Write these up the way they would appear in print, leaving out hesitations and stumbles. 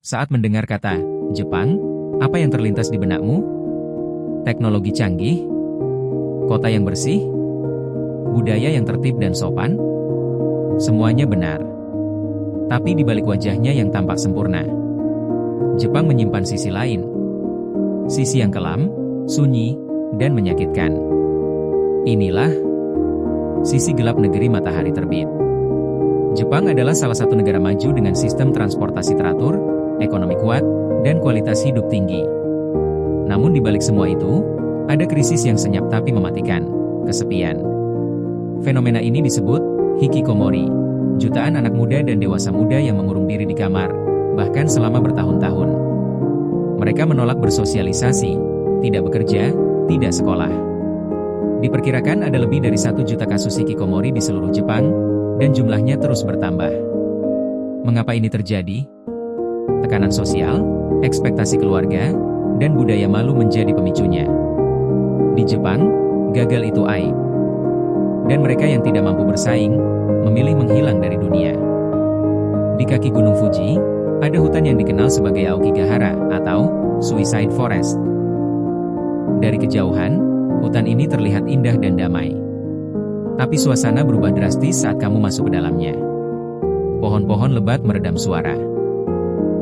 Saat mendengar kata Jepang, apa yang terlintas di benakmu? Teknologi canggih? Kota yang bersih? Budaya yang tertib dan sopan? Semuanya benar. Tapi di balik wajahnya yang tampak sempurna, Jepang menyimpan sisi lain. Sisi yang kelam, sunyi, dan menyakitkan. Inilah sisi gelap negeri matahari terbit. Jepang adalah salah satu negara maju dengan sistem transportasi teratur, ekonomi kuat, dan kualitas hidup tinggi. Namun di balik semua itu, ada krisis yang senyap tapi mematikan, kesepian. Fenomena ini disebut hikikomori, jutaan anak muda dan dewasa muda yang mengurung diri di kamar, bahkan selama bertahun-tahun. Mereka menolak bersosialisasi, tidak bekerja, tidak sekolah. Diperkirakan ada lebih dari 1 juta kasus hikikomori di seluruh Jepang, dan jumlahnya terus bertambah. Mengapa ini terjadi? Tekanan sosial, ekspektasi keluarga, dan budaya malu menjadi pemicunya. Di Jepang, gagal itu aib. Dan mereka yang tidak mampu bersaing, memilih menghilang dari dunia. Di kaki Gunung Fuji, ada hutan yang dikenal sebagai Aokigahara atau Suicide Forest. Dari kejauhan, hutan ini terlihat indah dan damai. Tapi suasana berubah drastis saat kamu masuk ke dalamnya. Pohon-pohon lebat meredam suara.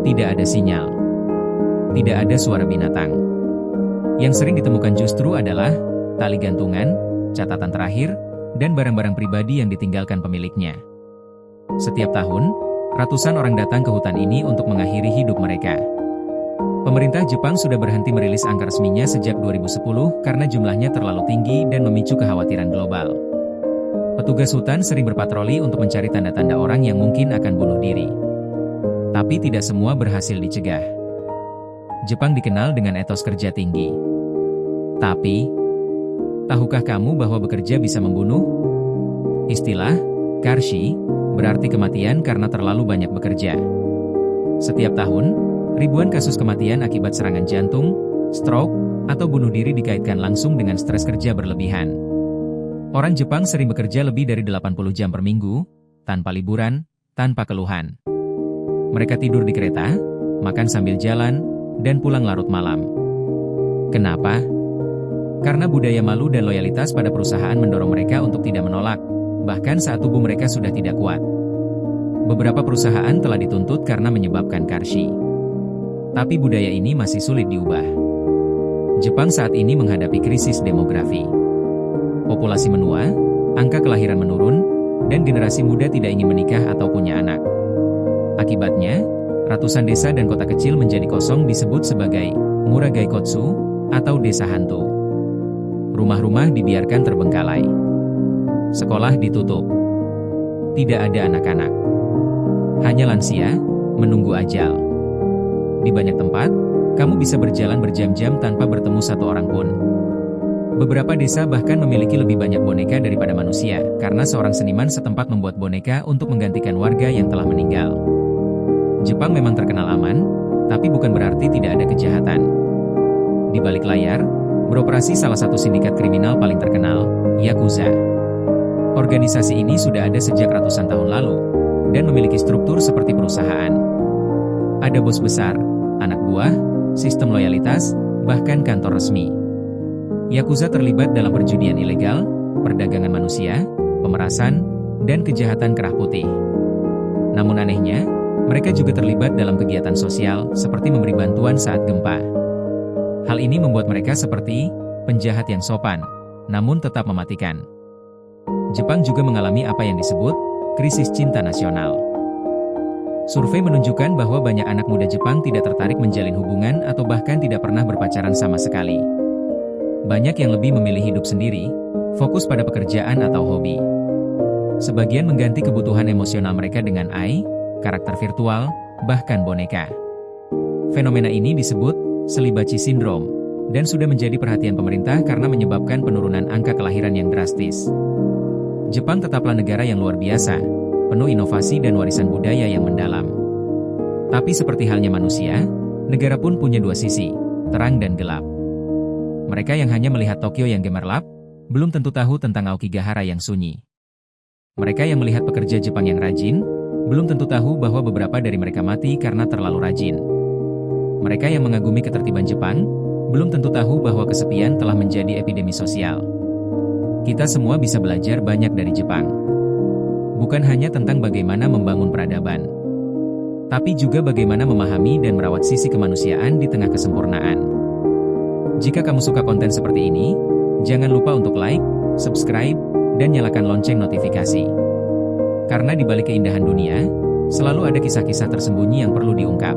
Tidak ada sinyal. Tidak ada suara binatang. Yang sering ditemukan justru adalah tali gantungan, catatan terakhir, dan barang-barang pribadi yang ditinggalkan pemiliknya. Setiap tahun, ratusan orang datang ke hutan ini untuk mengakhiri hidup mereka. Pemerintah Jepang sudah berhenti merilis angka resminya sejak 2010 karena jumlahnya terlalu tinggi dan memicu kekhawatiran global. Petugas hutan sering berpatroli untuk mencari tanda-tanda orang yang mungkin akan bunuh diri. Tapi tidak semua berhasil dicegah. Jepang dikenal dengan etos kerja tinggi. Tapi, tahukah kamu bahwa bekerja bisa membunuh? Istilah karshi berarti kematian karena terlalu banyak bekerja. Setiap tahun, ribuan kasus kematian akibat serangan jantung, stroke, atau bunuh diri dikaitkan langsung dengan stres kerja berlebihan. Orang Jepang sering bekerja lebih dari 80 jam per minggu, tanpa liburan, tanpa keluhan. Mereka tidur di kereta, makan sambil jalan, dan pulang larut malam. Kenapa? Karena budaya malu dan loyalitas pada perusahaan mendorong mereka untuk tidak menolak, bahkan saat tubuh mereka sudah tidak kuat. Beberapa perusahaan telah dituntut karena menyebabkan karshi. Tapi budaya ini masih sulit diubah. Jepang saat ini menghadapi krisis demografi. Populasi menua, angka kelahiran menurun, dan generasi muda tidak ingin menikah atau punya anak. Akibatnya, ratusan desa dan kota kecil menjadi kosong disebut sebagai Muragaikotsu atau desa hantu. Rumah-rumah dibiarkan terbengkalai. Sekolah ditutup. Tidak ada anak-anak. Hanya lansia, menunggu ajal. Di banyak tempat, kamu bisa berjalan berjam-jam tanpa bertemu satu orang pun. Beberapa desa bahkan memiliki lebih banyak boneka daripada manusia, karena seorang seniman setempat membuat boneka untuk menggantikan warga yang telah meninggal. Jepang memang terkenal aman, tapi bukan berarti tidak ada kejahatan. Di balik layar, beroperasi salah satu sindikat kriminal paling terkenal, Yakuza. Organisasi ini sudah ada sejak ratusan tahun lalu, dan memiliki struktur seperti perusahaan. Ada bos besar, anak buah, sistem loyalitas, bahkan kantor resmi. Yakuza terlibat dalam perjudian ilegal, perdagangan manusia, pemerasan, dan kejahatan kerah putih. Namun anehnya, mereka juga terlibat dalam kegiatan sosial seperti memberi bantuan saat gempa. Hal ini membuat mereka seperti penjahat yang sopan, namun tetap mematikan. Jepang juga mengalami apa yang disebut krisis cinta nasional. Survei menunjukkan bahwa banyak anak muda Jepang tidak tertarik menjalin hubungan atau bahkan tidak pernah berpacaran sama sekali. Banyak yang lebih memilih hidup sendiri, fokus pada pekerjaan atau hobi. Sebagian mengganti kebutuhan emosional mereka dengan karakter virtual, bahkan boneka. Fenomena ini disebut Selibachi Syndrome, dan sudah menjadi perhatian pemerintah karena menyebabkan penurunan angka kelahiran yang drastis. Jepang tetaplah negara yang luar biasa, penuh inovasi dan warisan budaya yang mendalam. Tapi seperti halnya manusia, negara pun punya dua sisi, terang dan gelap. Mereka yang hanya melihat Tokyo yang gemerlap, belum tentu tahu tentang Aokigahara yang sunyi. Mereka yang melihat pekerja Jepang yang rajin, belum tentu tahu bahwa beberapa dari mereka mati karena terlalu rajin. Mereka yang mengagumi ketertiban Jepang, belum tentu tahu bahwa kesepian telah menjadi epidemi sosial. Kita semua bisa belajar banyak dari Jepang. Bukan hanya tentang bagaimana membangun peradaban, tapi juga bagaimana memahami dan merawat sisi kemanusiaan di tengah kesempurnaan. Jika kamu suka konten seperti ini, jangan lupa untuk like, subscribe, dan nyalakan lonceng notifikasi. Karena di balik keindahan dunia, selalu ada kisah-kisah tersembunyi yang perlu diungkap.